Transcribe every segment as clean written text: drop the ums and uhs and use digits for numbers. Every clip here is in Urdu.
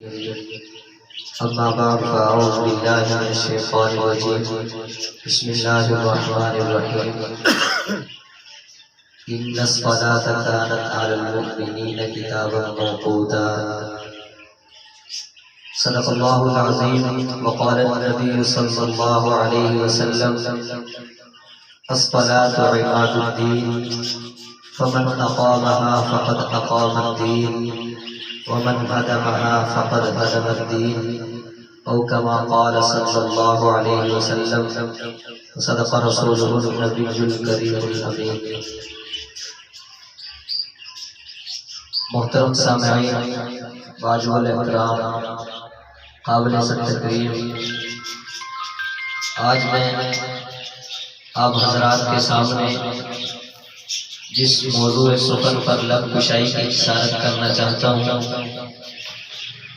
أما بعد فأعوذ بالله من الشيطان الرجيم بسم الله الرحمن الرحيم إن الصلاة كانت على المؤمنين كتابا موقوتا صدق الله العظيم وقال النبي صلى الله عليه وسلم الصلاة عماد الدين فمن أقامها فقد أقام الدين ومن هدمها فقد هدم الدين أو كما قال صلى الله عليه وسلم وصدق رسوله النبي الكريم الأمين. محترم سامعین، واجب الاحترام، قابل تکریم، آج میں آپ حضرات کے سامنے جس موضوع سخن پر لب کشائی کی اشارت کرنا چاہتا ہوں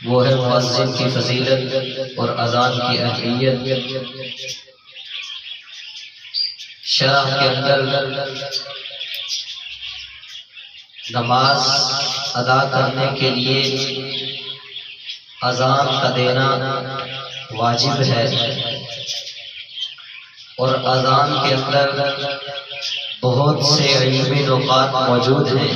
وہ ہے مؤذن کی فضیلت اور اذان کی اہمیت. شرع کے اندر نماز ادا کرنے کے لیے اذان کا دینا واجب ہے، اور اذان کے اندر بہت سے علمی نکات موجود ہیں.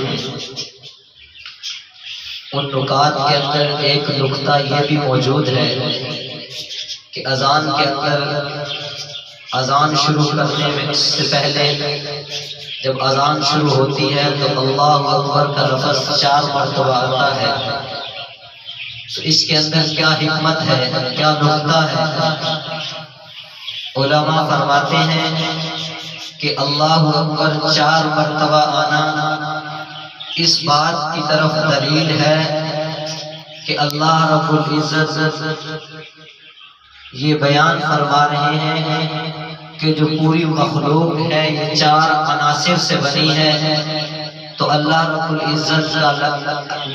ان نکات کے اندر ایک نکتہ یہ بھی موجود ہے کہ اذان کے اندر اذان شروع کرنے میں سے پہلے جب اذان شروع ہوتی ہے تو اللہ اکبر کا لفظ 4 مرتبہ آتا ہے. تو اس کے اندر کیا حکمت ہے، کیا نکتہ ہے؟ علماء فرماتے ہیں کہ اللہ اکبر 4 مرتبہ آنا اس بات کی طرف دلیل ہے کہ اللہ رب العزت یہ بیان فرما رہے ہیں کہ جو پوری مخلوق ہے یہ 4 عناصر سے بنی ہے. تو اللہ رب العزت کا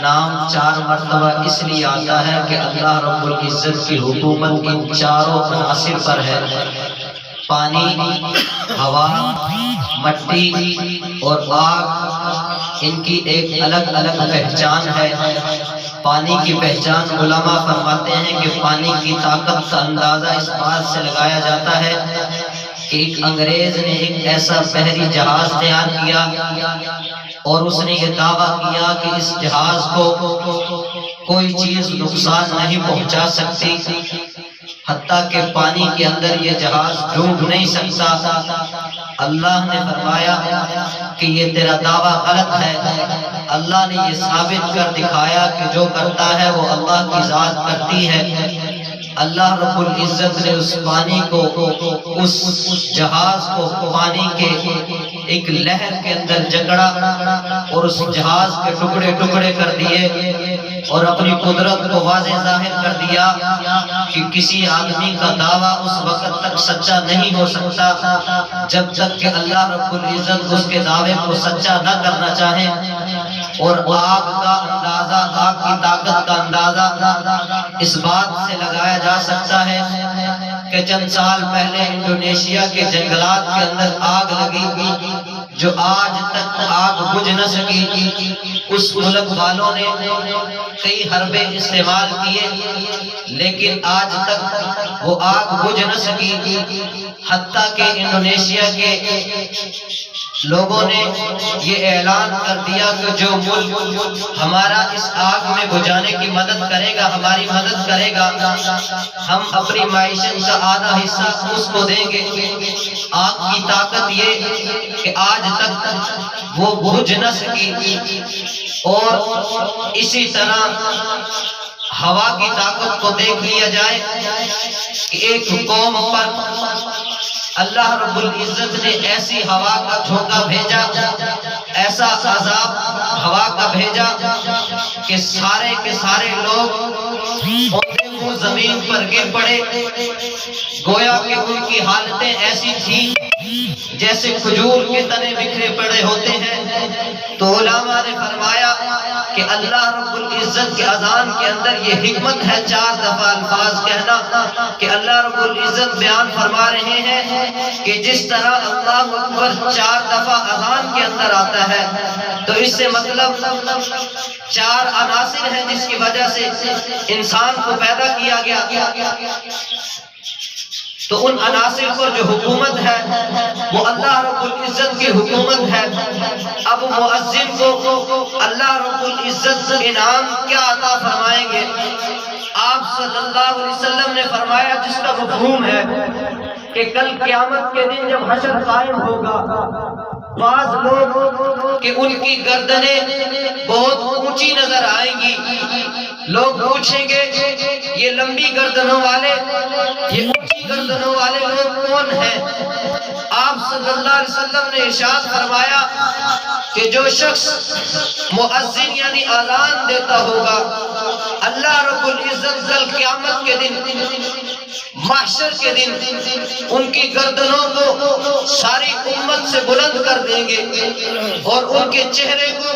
نام 4 مرتبہ اس لیے آتا ہے کہ اللہ رب العزت کی حکومت ان 4 عناصر پر ہے. پانی، ہوا، مٹی اور آگ، ان کی ایک الگ الگ پہچان ہے. پانی کی پہچان علماء فرماتے ہیں کہ پانی کی طاقت کا اندازہ اس بات سے لگایا جاتا ہے کہ ایک انگریز نے ایک ایسا بحری جہاز تیار کیا اور اس نے یہ دعویٰ کیا کہ اس جہاز کو کوئی چیز نقصان نہیں پہنچا سکتی، حتیٰ کہ پانی کے اندر یہ جہاز ڈوب نہیں سکتا. اللہ نے فرمایا کہ یہ تیرا دعویٰ غلط ہے. اللہ نے یہ ثابت کر دکھایا کہ جو کرتا ہے وہ اللہ کی ذات کرتی ہے. اللہ رب العزت نے اس پانی کو، اس جہاز کو پانی کے ایک لہر کے اندر جکڑا اور اس جہاز کے ٹکڑے ٹکڑے کر دیے اور اپنی قدرت کو واضح ظاہر کر دیا کہ کسی آدمی کا دعویٰ اس وقت تک سچا نہیں ہو سکتا جب تک کہ اللہ رب العزت اس کے دعوے کو سچا نہ کرنا چاہے. اور آگ کا اندازہ، آگ کی طاقت کا اندازہ اس بات سے لگایا جا سکتا ہے کہ چند سال پہلے انڈونیشیا کے جنگلات کے اندر آگ لگی جو آج تک آگ بجھ نہ سکی. اس ملک والوں نے کئی حربے استعمال کیے لیکن آج تک وہ آگ بجھ نہ سکی. حتیٰ کہ انڈونیشیا کے لوگوں نے یہ اعلان کر دیا کہ جو ملک ہمارا اس آگ میں بجھانے کی مدد کرے گا، ہماری مدد کرے گا، ہم اپنی معیشت کا آدھا حصہ اس کو دیں گے. آگ کی طاقت یہ کہ آج تک وہ بجھ نہ سکی. اور اسی طرح ہوا کی طاقت کو دیکھ لیا جائے کہ ایک قوم پر اللہ رب العزت نے ایسی ہوا کا جھونکا بھیجا، ایسا عذاب ہوا کا بھیجا کہ سارے کے سارے لوگ وہ زمین پر گر پڑے. گویا کہ ان کی حالتیں ایسی تھیں جیسے کھجور کے تنے بکھرے پڑے ہوتے ہیں. تو علماء نے فرمایا کہ اللہ رب العزت کے اذان کے اندر یہ حکمت ہے 4 دفعہ الفاظ کہنا کہ اللہ رب العزت بیان فرما رہے ہیں کہ جس طرح اللہ اکبر 4 دفعہ اذان کے اندر آتا ہے تو اس سے مطلب 4 عناصر ہیں جس کی وجہ سے انسان کو پیدا کیا گیا. تو ان عناصر پر جو حکومت ہے وہ اللہ رب العزت کی حکومت ہے. اب مؤذن کو اللہ رب العزت انعام کیا عطا فرمائیں گے؟ آپ صلی اللہ علیہ وسلم نے فرمایا جس کا مفہوم ہے کہ کل قیامت کے دن جب حشر قائم ہوگا بعض لوگ کہ ان کی گردنیں بہت اونچی نظر آئیں گی. لوگ پوچھیں گے یہ لمبی گردنوں والے یہ اونچی گردنوں والے لوگ کون ہیں؟ آپ صلی اللہ علیہ وسلم نے ارشاد فرمایا کہ جو شخص مؤذن یعنی اذان دیتا ہوگا اللہ رب العزت کل قیامت کے دن محشر کے دن ان کی گردنوں کو ساری امت سے بلند کر دیں گے اور ان کے چہرے کو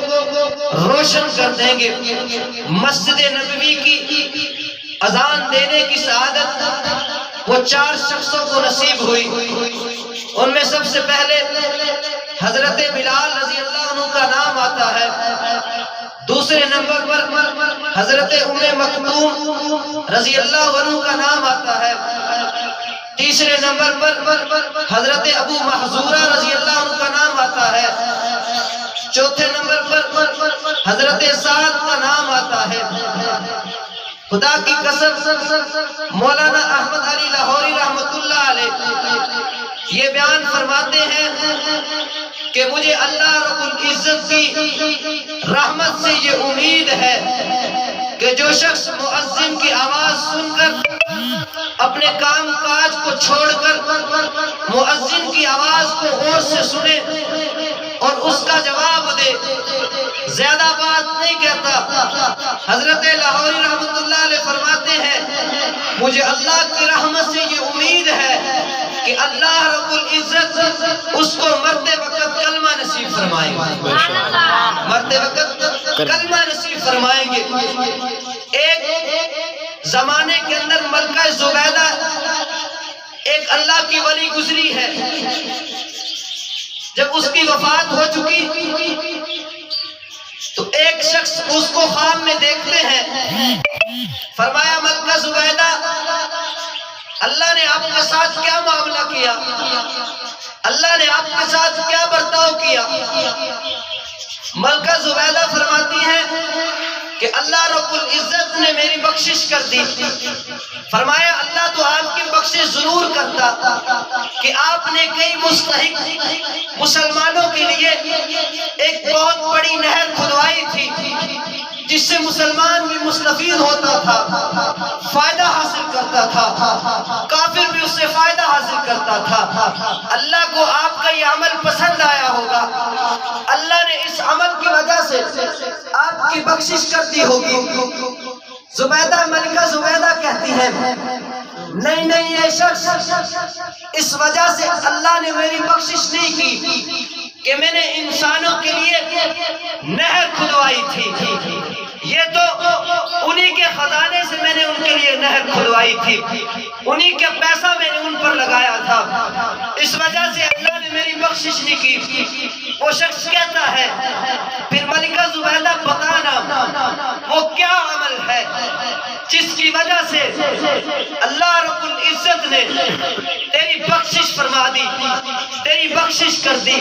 روشن کر دیں گے. مسجد نبوی کی اذان دینے کی سعادت وہ 4 شخصوں کو نصیب ہوئی. ان میں سب سے پہلے حضرت بلال رضی اللہ عنہ کا نام آتا ہے. دوسرے نمبر پر حضرت ام مکتوم رضی اللہ عنہ کا نام آتا ہے. تیسرے نمبر پر حضرت ابو محذورہ رضی اللہ عنہ کا نام آتا ہے. چوتھے نمبر پر حضرت سعد کا نام آتا ہے. خدا کی قسم مولانا احمد علی لاہوری رحمت اللہ علیہ یہ بیان فرماتے ہیں کہ مجھے اللہ رب العزت کی رحمت سے یہ امید ہے کہ جو شخص مؤذن کی آواز سن کر اپنے کام کاج کو چھوڑ کر مؤذن کی آواز کو غور سے سنے اور اس کا جواب دے. زیادہ بات نہیں کہتا. حضرت لاہوری رحمت اللہ علیہ فرماتے ہیں مجھے اللہ کی رحمت سے یہ امید ہے کہ اللہ رب العزت اس کو مرتے وقت کلمہ نصیب فرمائیں گے. مرتے وقت کلمہ نصیب فرمائیں گے. ایک زمانے کے اندر ملکہ زبیدہ ایک اللہ کی ولی گزری ہے. جب اس کی وفات ہو چکی تو ایک شخص اس کو خواب میں دیکھتے ہیں. فرمایا ملکہ زبیدہ اللہ نے آپ کے ساتھ کیا معاملہ کیا؟ اللہ نے آپ کے ساتھ کیا برتاؤ کیا؟ ملکہ زبیدہ فرماتی ہے کہ اللہ رب العزت نے میری بخشش کر دی. فرمایا اللہ تو آپ کی بخشش ضرور کرتا کہ آپ نے کئی مستحق مسلمانوں کے لیے ایک بہت بڑی نہر کھدوائی تھی جس سے مسلمان بھی مستفید ہوتا تھا، فائدہ حاصل کرتا تھا، کافر بھی اس سے فائدہ حاصل کرتا تھا. اللہ کو آپ کا یہ عمل پسند آیا ہوگا. اللہ نے اس عمل کی وجہ سے آپ کی بخشش کر دی ہوگی. زبیدہ ملکہ زبیدہ کہتی ہے نہیں یہ شخص اس وجہ سے اللہ نے میری بخشش نہیں کی کہ میں نے انسانوں کے لیے نہر کھدوائی تھی. یہ تو انہی کے خزانے سے میں نے ان کے لیے نہر کھدوائی تھی، انہی کے پیسہ میں نے ان پر لگایا تھا، اس وجہ سے اللہ نے میری بخشش نہیں کی. وہ شخص کہتا ہے پھر ملکہ زبیدہ بتانا وہ کیا عمل ہے جس کی وجہ سے اللہ رب العزت نے تیری بخشش فرما دی، تیری بخشش کر دی.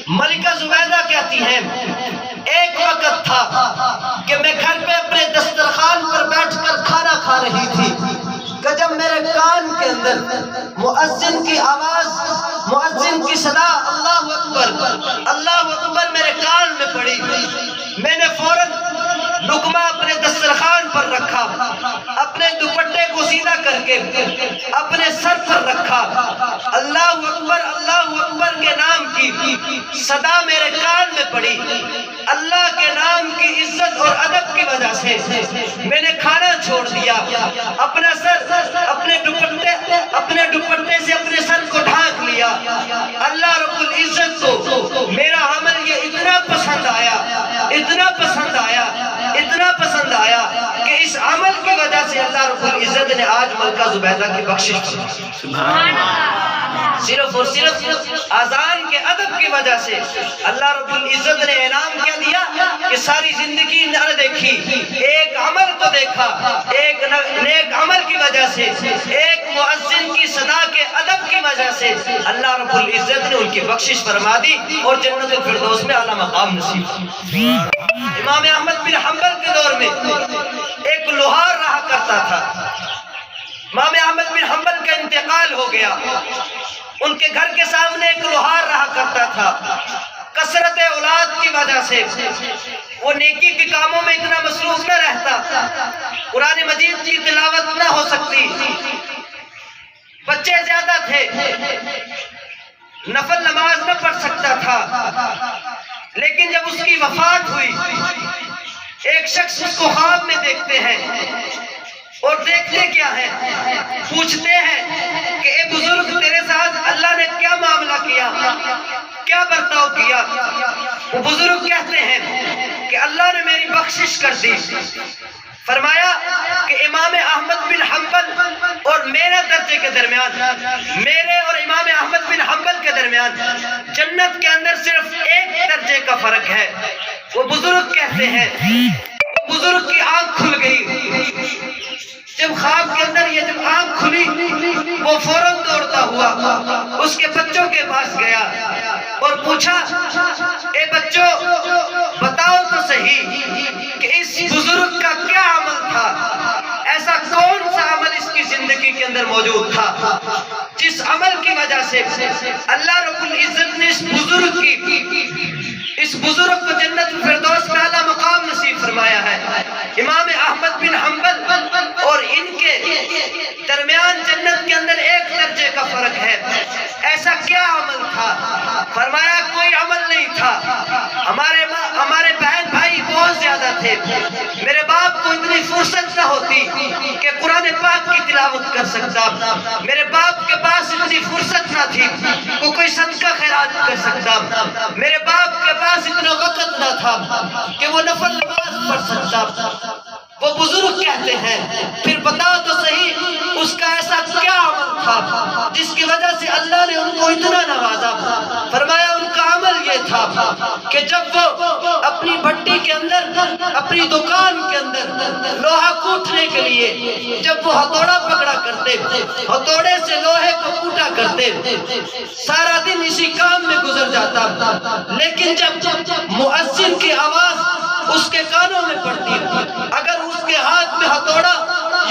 ملکہ زبیدہ کہتی ہے ایک وقت تھا کہ میں گھر پہ اپنے دسترخوان پر بیٹھ کر کھانا کھا رہی تھی کہ جب میرے کان کے اندر مؤذن کی آواز، مؤذن کی صدا اللہ اکبر میرے کان میں پڑی. میں نے فوراً لقمہ اپنے دسترخوان پر رکھا، اپنے دوپٹے کو سیدھا کر کے اپنے سر پر رکھا. اللہ اکبر کے نام کی صدا میرے کان میں پڑی. اللہ کے نام کی عزت اور ادب کی وجہ سے میں نے کھانا چھوڑ دیا، اپنا سر اپنے دوپٹے اپنے دوپٹے سے اپنے سر کو ڈھانک لیا. اللہ رب العزت کو میرا عمل یہ اتنا پسند آیا، اتنا پسند آیا، اتنا پسند آیا کہ اس عمل کی وجہ سے اللہ رب العزت نے آج ملکہ زبیدہ کی بخشش فرمائی. سبحان اللہ. صرف اور صرف اذان کے ادب کی وجہ سے اللہ رب العزت نے انعام کیا دیا کہ ساری زندگی نہ دیکھی، ایک عمل کو دیکھا، ایک نیک عمل کی وجہ سے، ایک مؤذن کی صدا کے ادب کی وجہ سے اللہ رب العزت نے ان کی بخشش فرما دی اور جنت الفردوس میں اعلیٰ مقام نصیب فرمایا. امام احمد بن حنبل کے دور میں ایک لوہار رہا کرتا تھا. امام احمد بن حنبل کا انتقال ہو گیا. ان کے گھر کے سامنے ایک لوہار رہا کرتا تھا. کثرت اولاد کی وجہ سے وہ نیکی کے کاموں میں اتنا مصروف نہ رہتا، قرآن مجید کی تلاوت نہ ہو سکتی، بچے زیادہ تھے، نفل نماز نہ پڑھ سکتا تھا. لیکن جب اس کی وفات ہوئی، ایک شخص اس کو خواب میں دیکھتے ہیں اور دیکھتے کیا ہے، پوچھتے ہیں کہ اے بزرگ تیرے ساتھ اللہ نے کیا معاملہ کیا، کیا برتاؤ کیا؟ وہ بزرگ کہتے ہیں کہ اللہ نے میری بخشش کر دی. فرمایا کہ امام احمد بن حنبل اور میرے درجے کے درمیان، میرے اور امام احمد بن حنبل کے درمیان جنت کے اندر صرف ایک درجے کا فرق ہے. وہ بزرگ کہتے ہیں، بزرگ کی آنکھ کھل گئی. جب خواب کے اندر یہ جب آنکھ کھلی، وہ فوراً دوڑتا ہوا اس کے بچوں کے پاس گیا اور پوچھا، اے بچوں بتاؤ تو صحیح کہ اس بزرگ کا کیا عمل تھا، ایسا کون سا عمل اس کی زندگی کے اندر موجود تھا جس عمل کی وجہ سے اللہ رب العزت نے اس بزرگ کو جنت الفردوس میں اعلیٰ مقام نصیب فرمایا ہے. امام احمد بن حنبل اور ان کے درمیان جنت کے اندر ایک درجے کا فرق ہے. ایسا کیا عمل تھا؟ فرمایا کوئی عمل نہیں تھا. ہمارے بہن بھائی بہت زیادہ تھے، میرے باپ کو اتنی فرصت نہ ہوتی کہ قرآن پاک کی تلاوت کر سکتا، میرے باپ کے پاس اتنی فرصت نہ تھی کہ کوئی صدقہ خیرات کر سکتا، میرے باپ کے پاس اتنا وقت نہ تھا کہ وہ نفل نماز پڑھ سکتا. وہ بزرگ کہتے ہیں پھر بتاؤ تو صحیح اس کا ایسا کیا عمل تھا جس کی وجہ سے اللہ نے ان کو اتنا نوازا. فرمایا ان کا عمل یہ تھا کہ جب وہ اپنی بھٹی کے اندر، اپنی دکان کے اندر لوہا کوٹنے کے لیے جب وہ ہتھوڑا پکڑا کرتے، ہتھوڑے سے لوہے کو کوٹا کرتے، سارا دن اسی کام میں گزر جاتا. لیکن جب مؤذن کی آواز اس کے کانوں میں پڑتی، اگر اس کے ہاتھ میں ہتھوڑا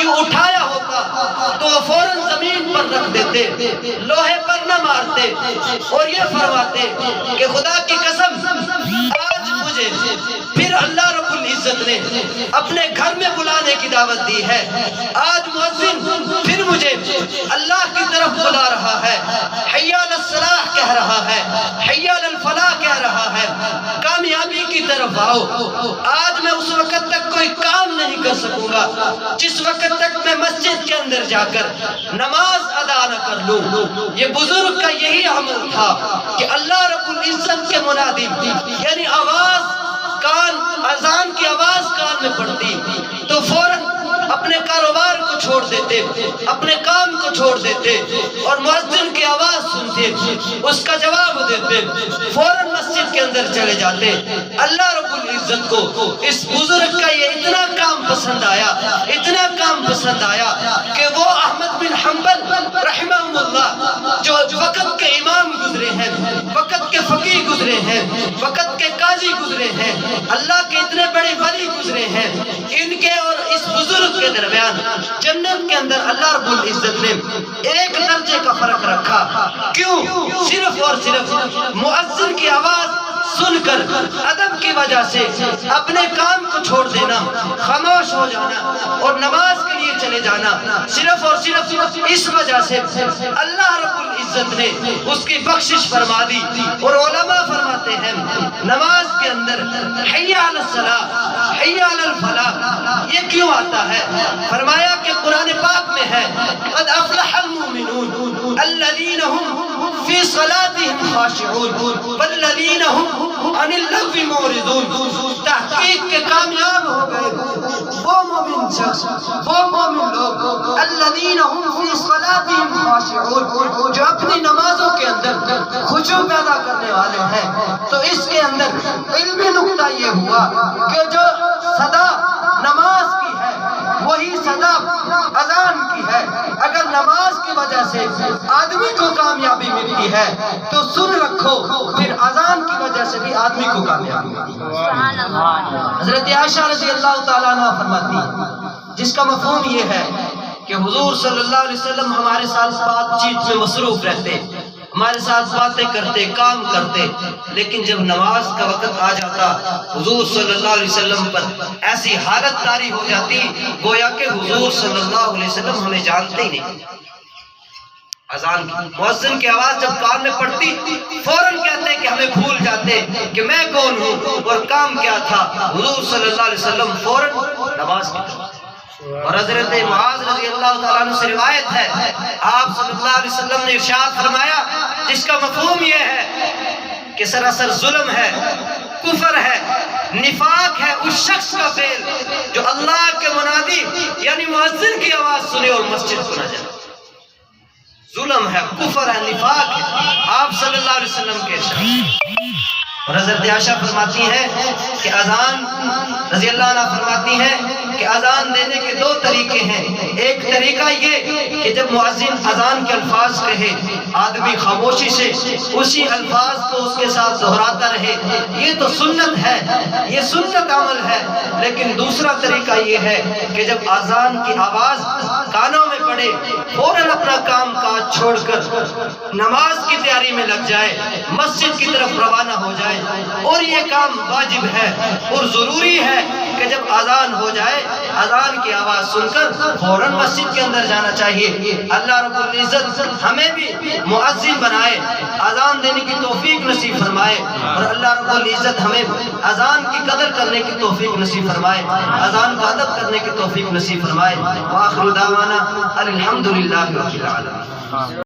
یوں اٹھایا ہوتا تو وہ فوراً زمین پر رکھ دیتے، لوہے پر نہ مارتے اور یہ فرماتے کہ خدا کی قسم آج مجھے پھر اللہ رب العزت نے اپنے گھر میں بلانے کی دعوت دی ہے. آج مؤذن پھر مجھے اللہ کی طرف بلا رہا ہے، حی علی الصلاح کہہ رہا ہے، حی علی الفلاح کہہ رہا ہے، کامیابی کی طرف آؤ. آج میں اس وقت تک کوئی کام نہیں کر سکوں گا جس وقت تک میں مسجد کے اندر جا کر نماز ادا نہ کر لوں. یہ بزرگ کا یہی عمل تھا کہ اللہ رب العزت کے منادی یعنی آواز کان، اذان کی آواز کان میں پڑتی تو فوراً اپنے کاروبار کو چھوڑ دیتے، اپنے کام کو چھوڑ دیتے اور مؤذن کی آواز سنتے، اس کا جواب دیتے، فوراً مسجد کے اندر چلے جاتے. اللہ رب العزت کو اس بزرگ کا یہ اتنا کام پسند آیا، اتنا کام پسند آیا کہ وہ احمد بن حنبل رحمہ اللہ جو وقت کے امام گزرے ہیں، وقت کے فقیہ گزرے ہیں، وقت کے قاضی گزرے ہیں، اللہ کے اتنے بڑے ولی گزرے ہیں، ان کے اور اس بزرگ کے درمیان جنت کے اندر اللہ رب العزت نے ایک درجے کا فرق رکھا. کیوں؟ صرف اور صرف مؤذن کی آواز سن کر ادب کی وجہ سے اپنے کام کو چھوڑ دینا، خاموش ہو جانا اور نماز کے لیے چلے جانا، صرف اور صرف اس وجہ سے اللہ رب العزت نے اس کی بخشش فرما دی. اور علماء فرماتے ہیں نماز کے اندر حی علی الصلاح، حی علی الفلاح یہ کیوں آتا ہے؟ فرمایا کہ قرآن پاک میں ہے قد افلح المؤمنون الذین هم فی صلاتهم خاشعون والذین هم عن اللغو معرضون. تحقیق کے کامیاب ہو گئے وہ مومن شخص، وہ مومن لوگ الذین هم فی صلاتهم خاشعون، جو اپنی نمازوں کے اندر خشوع پیدا کرنے والے ہیں. تو اس کے اندر علمی نقطہ یہ ہوا کہ جو صدا نماز کی ہے وہی صدا اذان کی ہے. اگر نماز کی وجہ سے آدمی کو کامیابی ملتی ہے تو سن رکھو پھر اذان کی وجہ سے بھی آدمی کو کامیابی ملتی ہے. حضرت عائشہ رضی اللہ تعالیٰ عنہ فرماتی ہے، جس کا مفہوم یہ ہے کہ حضور صلی اللہ علیہ وسلم ہمارے ساتھ بات چیت میں مصروف رہتے، ہمارے ساتھ باتیں کرتے، کام کرتے، لیکن جب نماز کا وقت آ جاتا حضور صلی اللہ علیہ وسلم پر ایسی حالت طاری ہو جاتی گویا کہ حضور صلی اللہ علیہ وسلم ہمیں جانتے ہی نہیں. اذان کی مؤذن کی آواز جب کان میں پڑتی فوراً کہتے کہ ہمیں بھول جاتے کہ میں کون ہوں اور کام کیا تھا. حضور صلی اللہ علیہ وسلم فوراً نماز کی طرف. اور حضرت معاذ رضی اللہ تعالیٰ عنہ سے روایت ہے، آپ صلی اللہ علیہ وسلم نے ارشاد فرمایا، جس کا مفہوم یہ ہے کہ سراسر ظلم ہے، کفر ہے، نفاق ہے اس شخص کا فعل جو اللہ کے منادی یعنی مؤذن کی آواز سنے اور مسجد کو نہ جائے. ظلم ہے، کفر ہے، نفاق ہے، آپ صلی اللہ علیہ وسلم کے ارشاد. اور حضرت عائشہ فرماتی ہے کہ اذان رضی اللہ عنہ فرماتی ہے کہ اذان دینے کے دو طریقے ہیں. ایک طریقہ یہ کہ جب مؤذن اذان کے الفاظ کہے آدمی خاموشی سے اسی الفاظ کو اس کے ساتھ دہراتا رہے، یہ تو سنت ہے، یہ سنت عمل ہے. لیکن دوسرا طریقہ یہ ہے کہ جب اذان کی آواز کانوں میں پڑے فوراً اپنا کام کاج چھوڑ کر نماز کی تیاری میں لگ جائے، مسجد کی طرف روانہ ہو جائے. اور یہ کام واجب ہے اور ضروری ہے کہ جب اذان ہو جائے اذان کی آواز سن کر فوراً مسجد کے اندر جانا چاہیے. اللہ رب العزت ہمیں بھی مؤذن بنائے، اذان دینے کی توفیق نصیب فرمائے، اور اللہ رب العزت ہمیں اذان کی قدر کرنے کی توفیق نصیب فرمائے، اذان کا ادب کرنے کی توفیق نصیب فرمائے. وآخر دعوانا الحمدللہ رب العالمین.